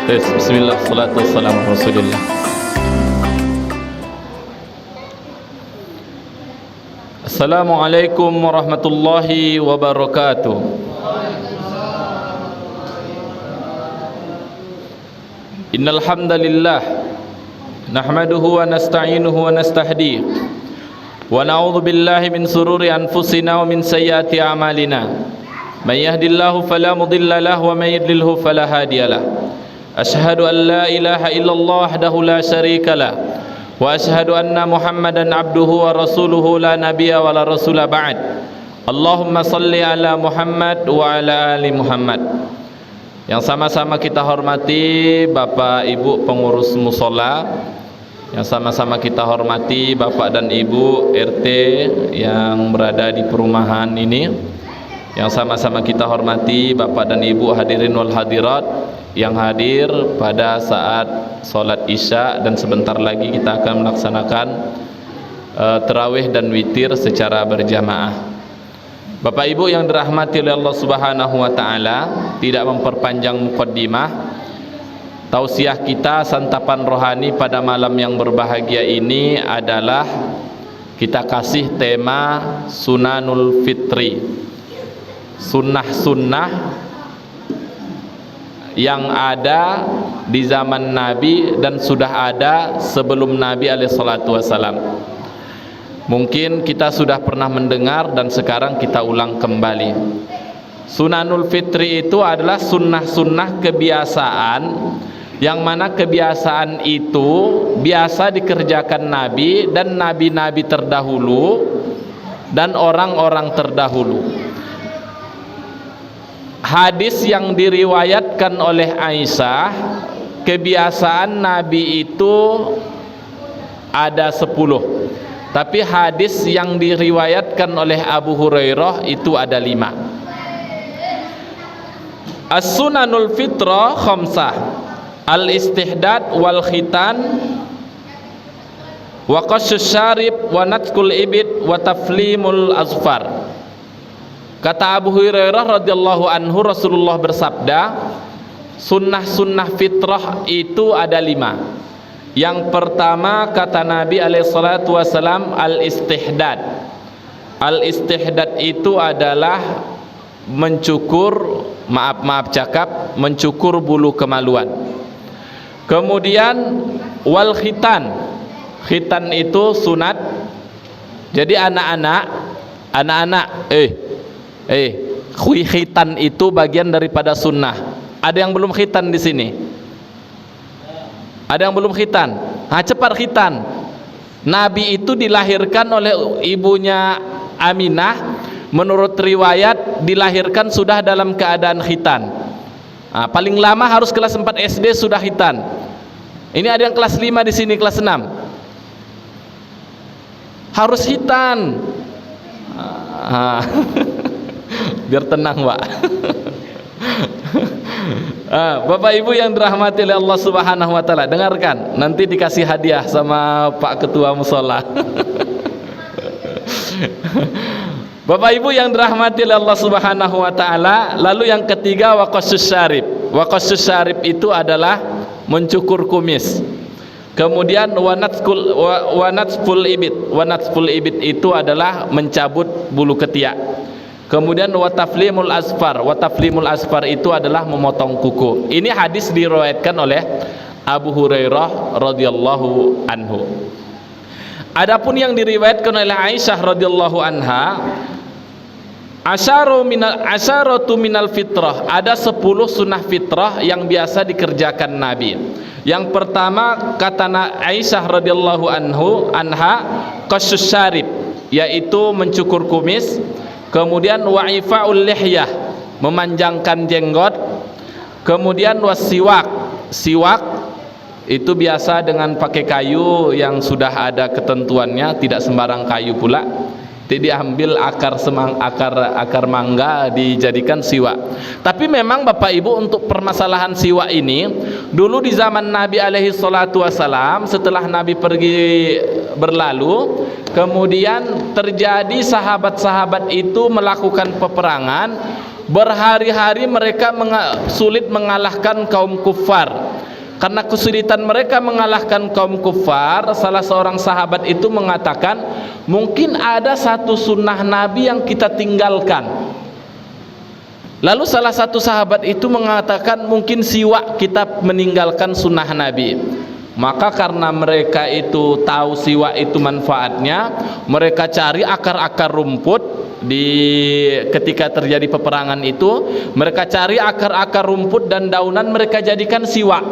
Bismillah, salatu wassalamu ala Rasulillah. Assalamualaikum warahmatullahi wabarakatuh. Innal hamdalillah nahmaduhu wa nasta'inuhu wa nastahdiih wa na'udzu billahi min sururi anfusina wa min sayyiati a'malina. May yahdihillahu fala mudilla lahu wa may yudlilhu fala hadiyalah. Asyhadu an la ilaha illallah wahdahu la syarika lah wa asyhadu anna Muhammadan abduhu wa rasuluhu la nabiyya wa la rasula ba'd. Allahumma salli ala Muhammad wa ala ali Muhammad. Yang sama-sama kita hormati Bapak Ibu pengurus musola, yang sama-sama kita hormati Bapak dan Ibu RT yang berada di perumahan ini, yang sama-sama kita hormati Bapak dan Ibu hadirin wal hadirat yang hadir pada saat sholat isya, dan sebentar lagi kita akan melaksanakan tarawih dan witir secara berjamaah. Bapak Ibu yang dirahmati oleh Allah Subhanahu wa taala, tidak memperpanjang mukaddimah, tausiah kita santapan rohani pada malam yang berbahagia ini adalah kita kasih tema Sunanul Fitri, sunnah-sunnah yang ada di zaman Nabi dan sudah ada sebelum Nabi alaihissalatu wassalam. Mungkin kita sudah pernah mendengar dan sekarang kita ulang kembali. Sunanul Fitri itu adalah sunnah-sunnah kebiasaan, yang mana kebiasaan itu biasa dikerjakan Nabi dan nabi-nabi terdahulu dan orang-orang terdahulu. Hadis yang diriwayatkan oleh Aisyah, kebiasaan Nabi itu ada 10, tapi hadis yang diriwayatkan oleh Abu Hurairah itu ada 5. As-sunanul fitrah khamsah: al-istihdad wal khitan wa qassus syarib wa natqul ibid wa taflimul azfar. Kata Abu Hurairah radhiyallahu anhu, Rasulullah bersabda, sunnah-sunnah fitrah itu ada 5. Yang pertama, kata Nabi alaihissalatu wassalam, al-istihdad. Al-istihdad itu adalah mencukur, mencukur bulu kemaluan. Kemudian wal khitan. Khitan itu sunat. Jadi anak-anak khitan itu bagian daripada sunnah. Ada yang belum khitan di sini? Ada yang belum khitan? Cepat khitan. Nabi itu dilahirkan oleh ibunya Aminah. Menurut riwayat dilahirkan sudah dalam keadaan khitan. Paling lama harus kelas 4 SD sudah khitan. Ini ada yang kelas 5 di sini, kelas 6. Harus khitan. Biar tenang, Pak. Bapak Ibu yang dirahmati oleh Allah Subhanahu wa taala, dengarkan, nanti dikasih hadiah sama Pak Ketua Musola. Bapak Ibu yang dirahmati oleh Allah Subhanahu wa taala, lalu yang ketiga waqassus syarib. Waqassus syarib itu adalah mencukur kumis. Kemudian wanatful ibid. Wanatful ibid itu adalah mencabut bulu ketiak. Kemudian wataflimul asfar. Wataflimul asfar itu adalah memotong kuku. Ini hadis diriwayatkan oleh Abu Hurairah radhiyallahu anhu. Adapun yang diriwayatkan oleh Aisyah radhiyallahu anha, asyaratu minal fitrah, ada 10 sunnah fitrah yang biasa dikerjakan Nabi. Yang pertama, kata Aisyah radhiyallahu anha, qassus syarib, yaitu mencukur kumis. Kemudian wa'ifaul lihyah, memanjangkan jenggot. Kemudian wasiwak, siwak itu biasa dengan pakai kayu yang sudah ada ketentuannya, tidak sembarang kayu pula. Diambil akar mangga dijadikan siwak. Tapi memang Bapak Ibu, untuk permasalahan siwak ini dulu di zaman Nabi alaihi salatu wasalam, setelah Nabi pergi berlalu, kemudian terjadi sahabat-sahabat itu melakukan peperangan, berhari-hari mereka sulit mengalahkan kaum kufar. Karena kesulitan mereka mengalahkan kaum kufar, salah seorang sahabat itu mengatakan, mungkin ada satu sunnah Nabi yang kita tinggalkan. Lalu salah satu sahabat itu mengatakan, mungkin siwak kita meninggalkan sunnah Nabi. Maka karena mereka itu tahu siwak itu manfaatnya, mereka cari akar-akar rumput. Ketika terjadi peperangan itu, mereka cari akar-akar rumput dan daunan, mereka jadikan siwak.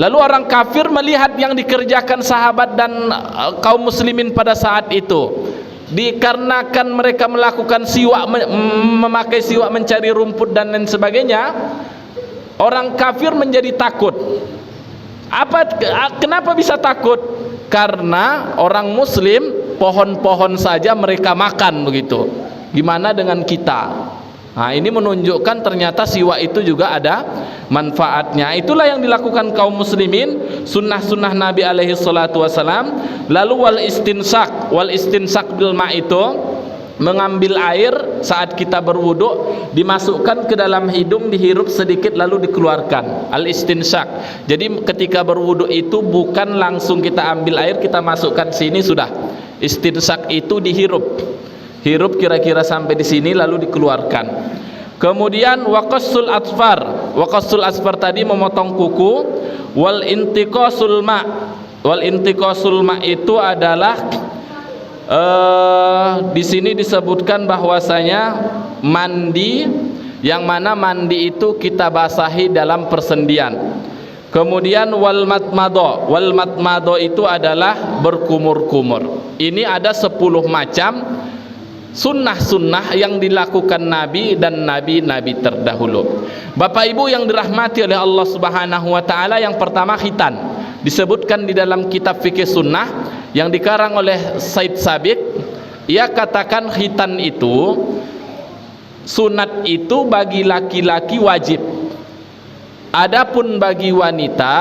Lalu orang kafir melihat yang dikerjakan sahabat dan kaum muslimin pada saat itu, dikarenakan mereka melakukan siwak, memakai siwak mencari rumput dan lain sebagainya, orang kafir menjadi takut. Kenapa bisa takut? Karena orang muslim pohon-pohon saja mereka makan begitu. Gimana dengan kita? Nah, ini menunjukkan ternyata siwak itu juga ada manfaatnya. Itulah yang dilakukan kaum muslimin, sunnah-sunnah Nabi alaihi salatu wasalam. Lalu wal istinsak bil ma' itu mengambil air saat kita berwudu, dimasukkan ke dalam hidung, dihirup sedikit lalu dikeluarkan. Al istinsak. Jadi ketika berwudu itu bukan langsung kita ambil air kita masukkan sini sudah. Istinsak itu dihirup. Hirup kira-kira sampai di sini lalu dikeluarkan. Kemudian waqassul asfar tadi memotong kuku. Wal intiqasul ma itu adalah di sini disebutkan bahwasanya mandi, yang mana mandi itu kita basahi dalam persendian. Kemudian wal matmado itu adalah berkumur-kumur. Ini ada 10 macam sunnah-sunnah yang dilakukan Nabi dan Nabi-Nabi terdahulu. Bapak Ibu yang dirahmati oleh Allah Subhanahu wa taala, yang pertama khitan. Disebutkan di dalam kitab fikih sunnah yang dikarang oleh Said Sabiq, ia katakan khitan itu, sunat itu bagi laki-laki wajib. Adapun bagi wanita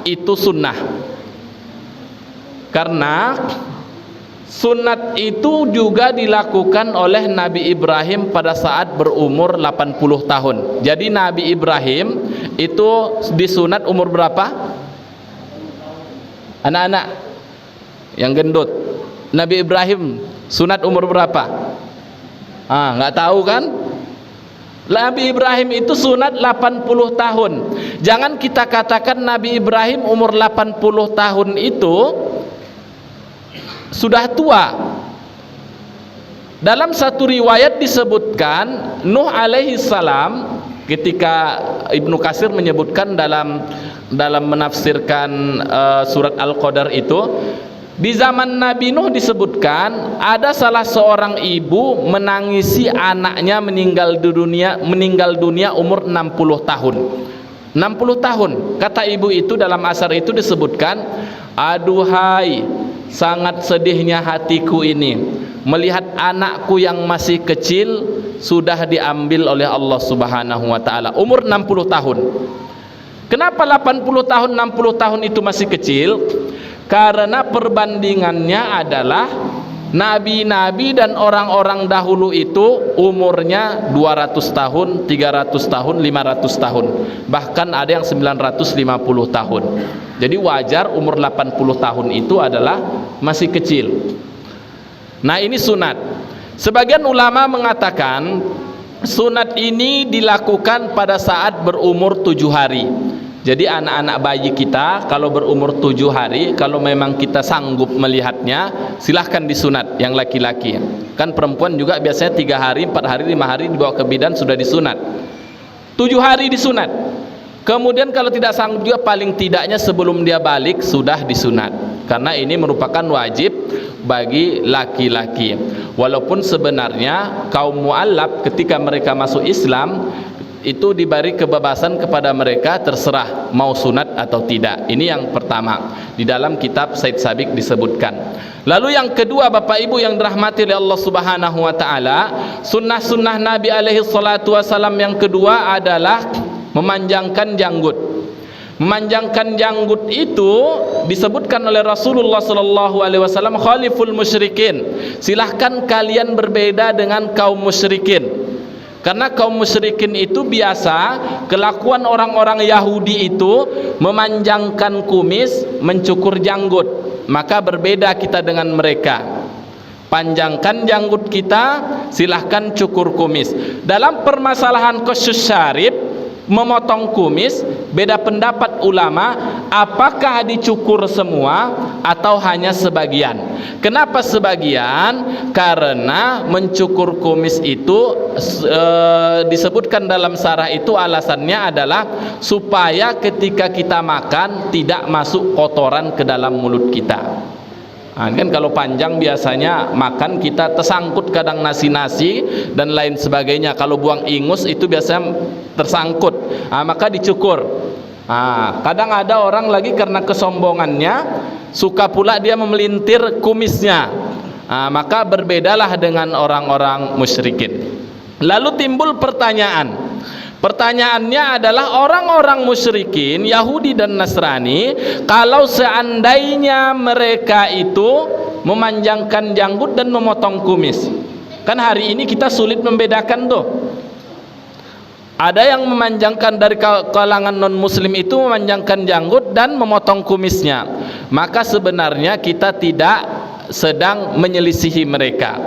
itu sunnah. Karena sunat itu juga dilakukan oleh Nabi Ibrahim pada saat berumur 80 tahun. Jadi Nabi Ibrahim itu disunat umur berapa? Anak-anak yang gendut, Nabi Ibrahim sunat umur berapa? Nggak tahu kan? Nabi Ibrahim itu sunat 80 tahun. Jangan kita katakan Nabi Ibrahim umur 80 tahun itu sudah tua. Dalam satu riwayat disebutkan Nuh alaihi salam, ketika Ibnu Katsir menyebutkan dalam menafsirkan surat Al-Qadar itu, di zaman Nabi Nuh disebutkan ada salah seorang ibu menangisi anaknya meninggal dunia umur 60 tahun. 60 tahun. Kata ibu itu dalam asar itu disebutkan, aduhai, sangat sedihnya hatiku ini melihat anakku yang masih kecil sudah diambil oleh Allah Subhanahu wa taala umur 60 tahun. Kenapa 80 tahun 60 tahun itu masih kecil? Karena perbandingannya adalah nabi-nabi dan orang-orang dahulu itu umurnya 200 tahun, 300 tahun, 500 tahun. Bahkan ada yang 950 tahun. Jadi wajar umur 80 tahun itu adalah masih kecil. Nah, ini sunat. Sebagian ulama mengatakan sunat ini dilakukan pada saat berumur 7 hari. Jadi anak-anak bayi kita kalau berumur 7 hari, kalau memang kita sanggup melihatnya, silahkan disunat yang laki-laki. Kan perempuan juga biasanya 3 hari, 4 hari, 5 hari dibawa ke bidan sudah disunat. 7 hari disunat. Kemudian kalau tidak sanggup juga paling tidaknya sebelum dia balik sudah disunat. Karena ini merupakan wajib bagi laki-laki. Walaupun sebenarnya kaum mu'allaf ketika mereka masuk Islam itu diberi kebebasan kepada mereka, terserah mau sunat atau tidak. Ini yang pertama di dalam kitab Said Sabiq disebutkan. Lalu yang kedua, Bapak Ibu yang dirahmati oleh Allah Subhanahu wa taala, sunnah-sunnah Nabi alaihi salatu wasallam yang kedua adalah memanjangkan janggut. Memanjangkan janggut itu disebutkan oleh Rasulullah sallallahu alaihi wasallam, khaliful musyrikin. Silahkan kalian berbeda dengan kaum musyrikin. Karena kaum musyrikin itu biasa kelakuan orang-orang Yahudi itu memanjangkan kumis, mencukur janggut. Maka berbeda kita dengan mereka. Panjangkan janggut kita, silahkan cukur kumis. Dalam permasalahan qasus syarib, memotong kumis, beda pendapat ulama, apakah dicukur semua atau hanya sebagian. Kenapa sebagian? Karena mencukur kumis itu disebutkan dalam syarah itu alasannya adalah supaya ketika kita makan tidak masuk kotoran ke dalam mulut kita. Nah, kan kalau panjang biasanya makan kita tersangkut kadang nasi-nasi dan lain sebagainya. Kalau buang ingus itu biasanya tersangkut. Nah, maka dicukur. Nah, kadang ada orang lagi karena kesombongannya suka pula dia memelintir kumisnya. Nah, maka berbedalah dengan orang-orang musyrikin. Lalu timbul pertanyaan. Pertanyaannya adalah orang-orang musyrikin Yahudi dan Nasrani, kalau seandainya mereka itu memanjangkan janggut dan memotong kumis, kan hari ini kita sulit membedakan tuh. Ada yang memanjangkan dari kalangan non muslim itu memanjangkan janggut dan memotong kumisnya. Maka sebenarnya kita tidak sedang menyelisihi mereka.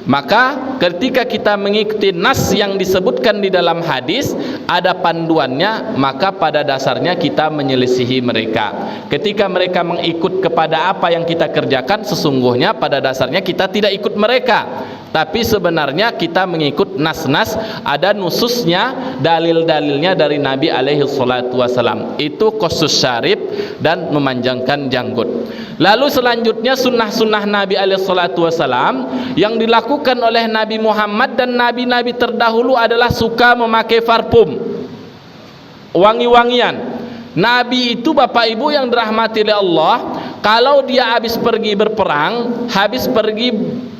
Maka ketika kita mengikuti nas yang disebutkan di dalam hadis, ada panduannya, maka pada dasarnya kita menyelisihi mereka. Ketika mereka mengikut kepada apa yang kita kerjakan, sesungguhnya pada dasarnya kita tidak ikut mereka. Tapi sebenarnya kita mengikut nas-nas, ada nususnya, dalil-dalilnya dari Nabi alaihi salatu wasalam. Itu qasus syarib dan memanjangkan janggut. Lalu selanjutnya sunnah-sunnah Nabi alaihi salatu wasalam yang dilakukan oleh Nabi Muhammad dan nabi-nabi terdahulu adalah suka memakai parfum, wangi-wangian. Nabi itu Bapak Ibu yang dirahmati oleh Allah, kalau dia habis pergi berperang, habis pergi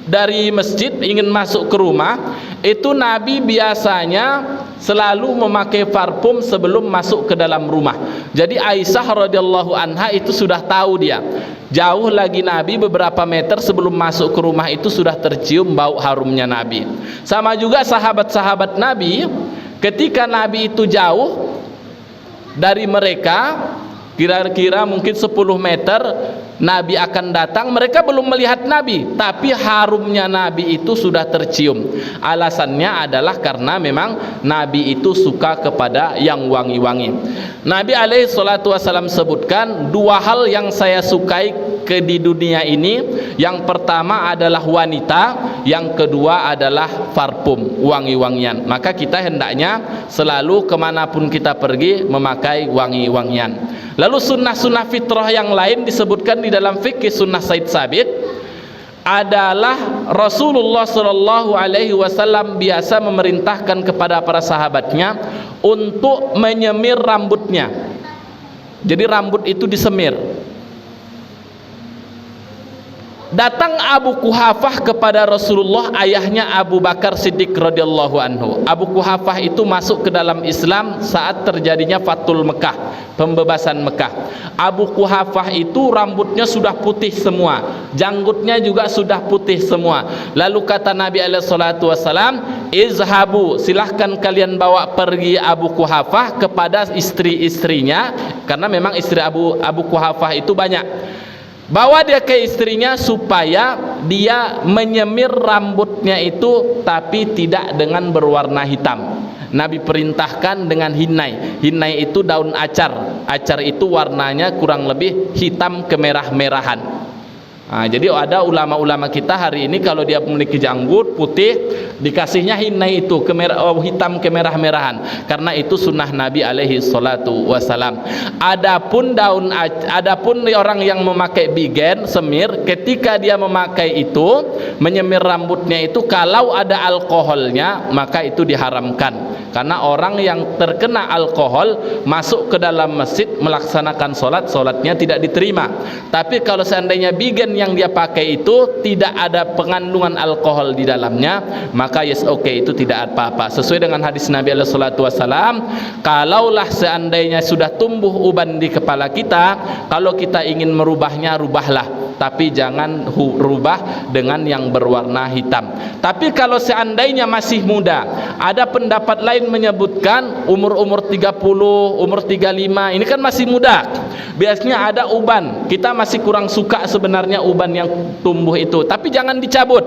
dari masjid ingin masuk ke rumah, itu Nabi biasanya selalu memakai parfum sebelum masuk ke dalam rumah. Jadi Aisyah radhiyallahu anha itu sudah tahu dia. Jauh lagi Nabi beberapa meter sebelum masuk ke rumah itu sudah tercium bau harumnya Nabi. Sama juga sahabat-sahabat Nabi, ketika Nabi itu jauh dari mereka, kira-kira mungkin 10 meter Nabi akan datang, mereka belum melihat Nabi, tapi harumnya Nabi itu sudah tercium. Alasannya adalah karena memang Nabi itu suka kepada yang wangi-wangi. Nabi alaihi salatu wasallam sebutkan 2 hal yang saya sukai di dunia ini. Yang pertama adalah wanita, yang kedua adalah parfum, wangi-wangian. Maka kita hendaknya selalu kemanapun kita pergi memakai wangi-wangian. Lalu sunnah-sunnah fitrah yang lain disebutkan di dalam fikih sunnah Said Sabit adalah Rasulullah sallallahu alaihi wasallam biasa memerintahkan kepada para sahabatnya untuk menyemir rambutnya. Jadi rambut itu disemir. Datang Abu Quhafah kepada Rasulullah, ayahnya Abu Bakar Siddiq radhiyallahu anhu. Abu Quhafah itu masuk ke dalam Islam saat terjadinya Fathul Mekah, pembebasan Mekah. Abu Quhafah itu rambutnya sudah putih semua, janggutnya juga sudah putih semua. Lalu kata Nabi alaihi salatu wasalam, izhabu, silahkan kalian bawa pergi Abu Quhafah kepada istri-istrinya, karena memang istri Abu Quhafah itu banyak. Bawa dia ke istrinya supaya dia menyemir rambutnya itu, tapi tidak dengan berwarna hitam. Nabi perintahkan dengan hinai. Hinai itu daun acar. Acar itu warnanya kurang lebih hitam kemerah-merahan. Nah, jadi ada ulama-ulama kita hari ini kalau dia memiliki janggut putih, dikasihnya hinai itu hitam kemerah-merahan, karena itu sunnah Nabi alaihi salatu wasalam. Adapun orang yang memakai bigen, semir, ketika dia memakai itu, menyemir rambutnya itu, kalau ada alkoholnya maka itu diharamkan. Karena orang yang terkena alkohol masuk ke dalam masjid melaksanakan sholatnya tidak diterima. Tapi kalau seandainya bigen yang dia pakai itu tidak ada pengandungan alkohol di dalamnya, maka yes, itu tidak apa-apa. Sesuai dengan hadis Nabi alaihi salatu wasalam, kalaulah seandainya sudah tumbuh uban di kepala kita, kalau kita ingin merubahnya, rubahlah. tapi jangan rubah dengan yang berwarna hitam. Tapi kalau seandainya masih muda, ada pendapat lain menyebutkan umur 30, umur 35, ini kan masih muda. Biasanya ada uban, kita masih kurang suka sebenarnya uban yang tumbuh itu, tapi jangan dicabut.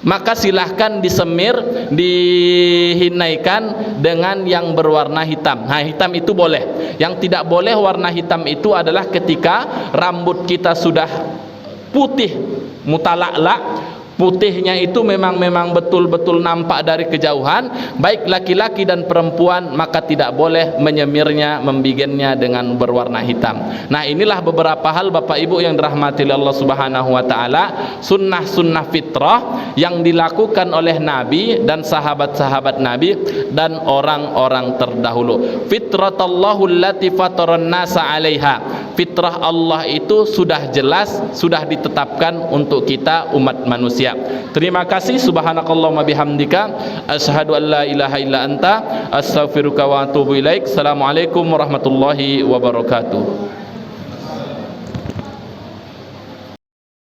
Maka silahkan disemir, dihinaikan dengan yang berwarna hitam. Nah, hitam itu boleh. Yang tidak boleh warna hitam itu adalah ketika rambut kita sudah putih mutala'la, putihnya itu memang betul-betul nampak dari kejauhan, baik laki-laki dan perempuan, maka tidak boleh menyemirnya, membigennya dengan berwarna hitam. Nah, inilah beberapa hal Bapak Ibu yang dirahmati Allah Subhanahu wa taala, sunnah-sunnah fitrah yang dilakukan oleh Nabi dan sahabat-sahabat Nabi dan orang-orang terdahulu. Fitratallahu allati fataran nasa 'alaiha. Fitrah Allah itu sudah jelas, sudah ditetapkan untuk kita umat manusia. Terima kasih. Subhanakallahumma bihamdika asyhadu an la ilaha illa anta astaghfiruka wa atubu ilaik. Assalamualaikum warahmatullahi wabarakatuh.